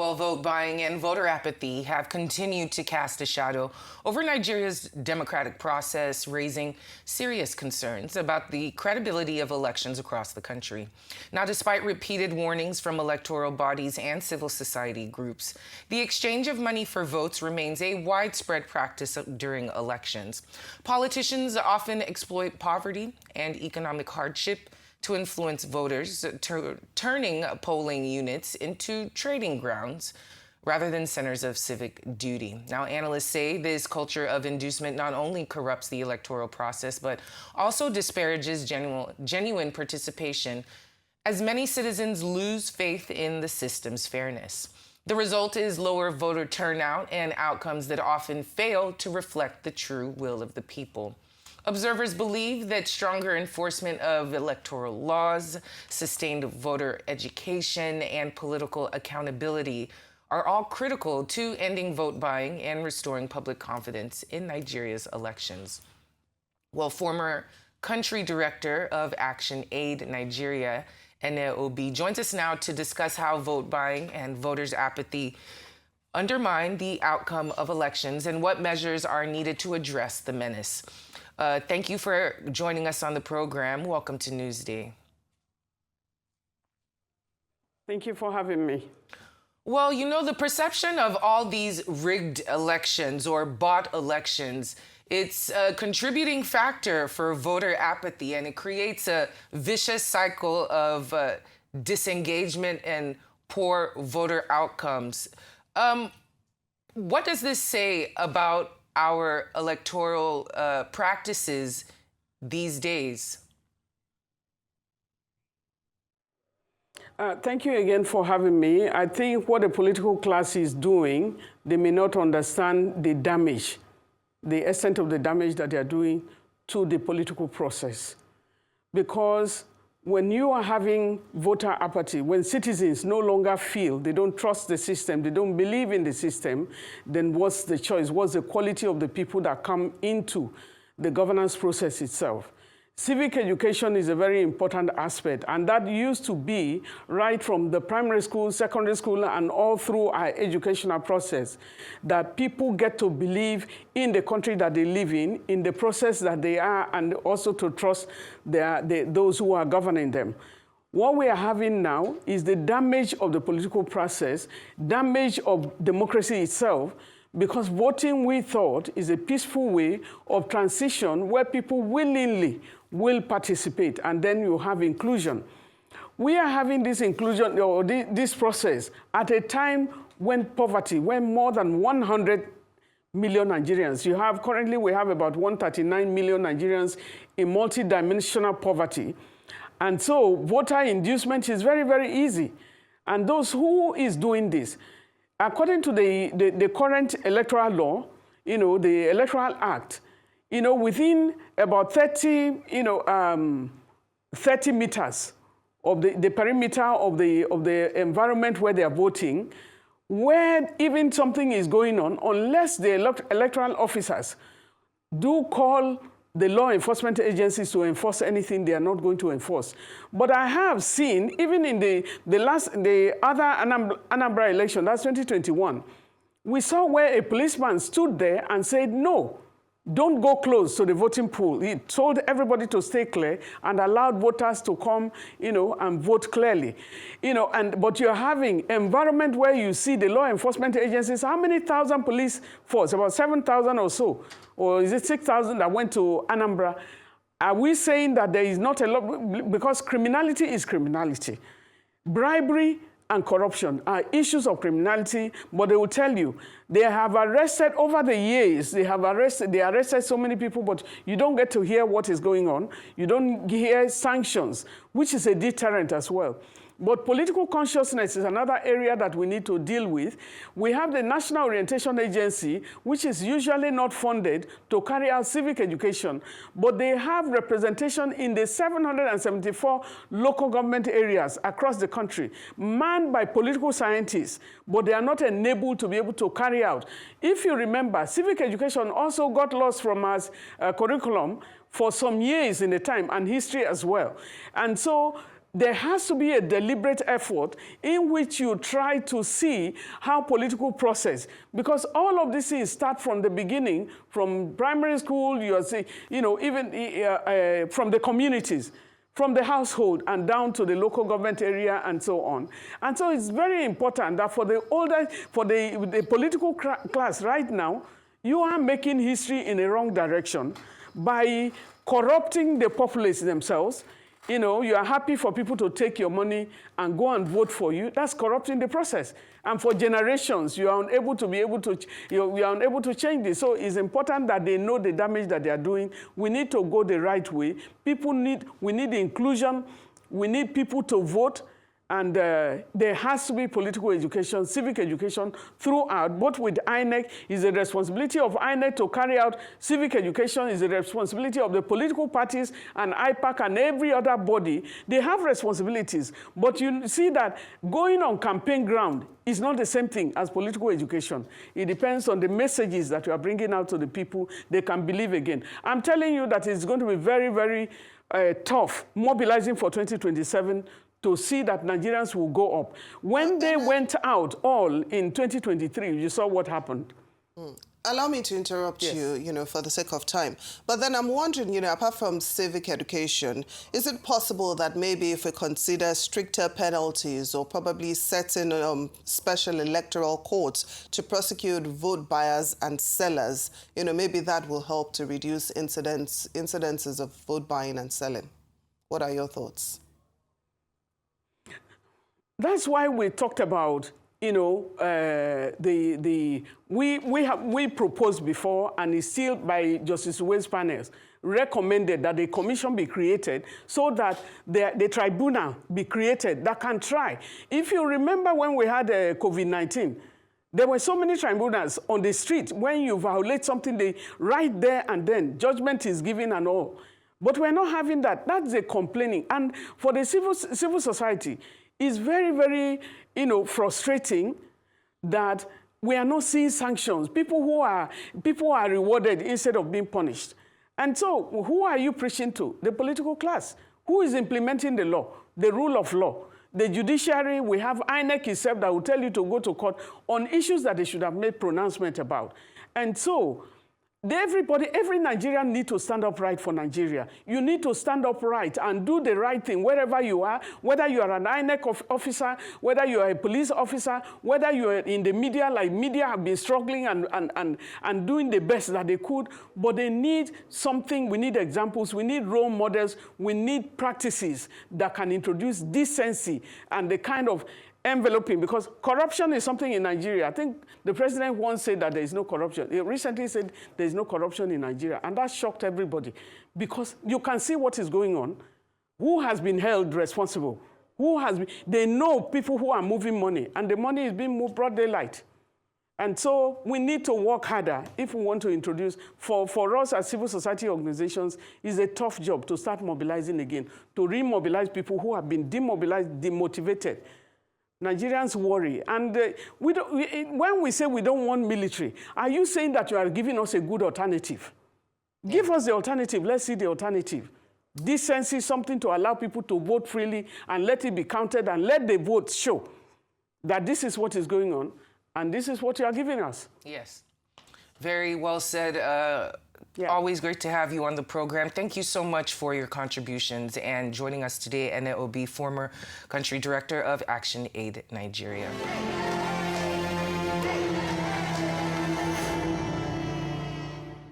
Well, vote buying and voter apathy have continued to cast a shadow over Nigeria's democratic process, raising serious concerns about the credibility of elections across the country. Now, despite repeated warnings from electoral bodies and civil society groups, the exchange of money for votes remains a widespread practice during elections. Politicians often exploit poverty and economic hardship to influence voters, turning polling units into trading grounds rather than centers of civic duty. Now, analysts say this culture of inducement not only corrupts the electoral process, but also disparages genuine participation, as many citizens lose faith in the system's fairness. The result is lower voter turnout and outcomes that often fail to reflect the true will of the people. Observers believe that stronger enforcement of electoral laws, sustained voter education, and political accountability are all critical to ending vote buying and restoring public confidence in Nigeria's elections. Well, former country director of Action Aid Nigeria, Ene Obi, joins us now to discuss how vote buying and voters' apathy undermine the outcome of elections and what measures are needed to address the menace. Thank you for joining us on the program. Welcome to Newsday. Thank you for having me. Well, you know, the perception of all these rigged elections or bought elections, it's a contributing factor for voter apathy, and it creates a vicious cycle of disengagement and poor voter outcomes. What does this say about our electoral practices these days? Thank you again for having me. I think what the political class is doing, they may not understand the damage, the extent of the damage that they are doing to the political process. Because when you are having voter apathy, when citizens no longer feel, they don't trust the system, they don't believe in the system, then what's the choice? What's the quality of the people that come into the governance process itself? Civic education is a very important aspect, and that used to be right from the primary school, secondary school, and all through our educational process, that people get to believe in the country that they live in the process that they are, and also to trust those who are governing them. What we are having now is the damage of the political process, damage of democracy itself, because voting, we thought, is a peaceful way of transition where people willingly will participate, and then you have inclusion. We are having this inclusion, or this process, at a time when poverty, when more than 100 million Nigerians, currently we have about 139 million Nigerians in multidimensional poverty. And so voter inducement is very, very easy. And those who is doing this, according to the current electoral law, the Electoral Act, within about 30 meters of the perimeter of the environment where they are voting, where even something is going on, unless the electoral officers do call the law enforcement agencies to enforce anything, they are not going to enforce. But I have seen, even in the other Anambra election, that's 2021, we saw where a policeman stood there and said, no, don't go close to the voting pool. He told everybody to stay clear and allowed voters to come, and vote clearly. But you're having an environment where you see the law enforcement agencies, how many thousand police force? About 7,000 or so. Or is it 6,000 that went to Anambra? Are we saying that there is not a lot? Because criminality is criminality. Bribery and corruption are issues of criminality, but they will tell you, they have arrested over the years, they arrested so many people, but you don't get to hear what is going on. You don't hear sanctions, which is a deterrent as well. But political consciousness is another area that we need to deal with. We have the National Orientation Agency, which is usually not funded to carry out civic education, but they have representation in the 774 local government areas across the country, manned by political scientists, but they are not enabled to be able to carry out. If you remember, civic education also got lost from our curriculum for some years in the time, and history as well. And so there has to be a deliberate effort in which you try to see how political process, because all of these things start from the beginning, from primary school, you are saying, you know, even from the communities, from the household and down to the local government area and so on. And so it's very important that for the political class right now, you are making history in a wrong direction by corrupting the populace themselves. You know, you are happy for people to take your money and go and vote for you. That's corrupting the process. And for generations, you are unable to change this. So it's important that they know the damage that they are doing. We need to go the right way. We need inclusion. We need people to vote. And there has to be political education, civic education throughout, both with INEC. It's the responsibility of INEC to carry out civic education. It's the responsibility of the political parties and IPAC and every other body. They have responsibilities. But you see that going on campaign ground is not the same thing as political education. It depends on the messages that you are bringing out to the people. They can believe again. I'm telling you that it's going to be very, very tough mobilizing for 2027 to see that Nigerians will go up. When they went out all in 2023, you saw what happened. Allow me to interrupt you, for the sake of time. But then I'm wondering, apart from civic education, is it possible that maybe if we consider stricter penalties or probably setting special electoral courts to prosecute vote buyers and sellers, maybe that will help to reduce incidences of vote buying and selling? What are your thoughts? That's why we talked about, we proposed before, and it's still by Justice Uwe's panels, recommended that a commission be created so that the tribunal be created that can try. If you remember when we had COVID-19, there were so many tribunals on the street. When you violate something, they right there and then, judgment is given and all. But we're not having that. That's the complaining. And for the civil society, it's very, very, frustrating that we are not seeing sanctions. People are rewarded instead of being punished. And so who are you preaching to? The political class. Who is implementing the law, the rule of law? The judiciary, we have INEC itself that will tell you to go to court on issues that they should have made pronouncement about. And so every Nigerian needs to stand up right for Nigeria. You need to stand up right and do the right thing wherever you are, whether you are an INEC officer, whether you are a police officer, whether you are in the media, like media have been struggling and doing the best that they could, but they need something. We need examples, we need role models, we need practices that can introduce decency and the kind of enveloping, because corruption is something in Nigeria. I think the president once said that there is no corruption. He recently said there is no corruption in Nigeria, and that shocked everybody, because you can see what is going on. Who has been held responsible? They know people who are moving money, and the money is being moved broad daylight. And so we need to work harder if we want to introduce, for us as civil society organizations, it's a tough job to start mobilizing again, to remobilize people who have been demobilized, demotivated. Nigerians worry. And when we say we don't want military, are you saying that you are giving us a good alternative? Give us the alternative. Let's see the alternative. Decency, something to allow people to vote freely and let it be counted and let the votes show that this is what is going on and this is what you are giving us. Yes. Very well said. Always great to have you on the program. Thank you so much for your contributions and joining us today, Ene Obi, former country director of Action Aid Nigeria.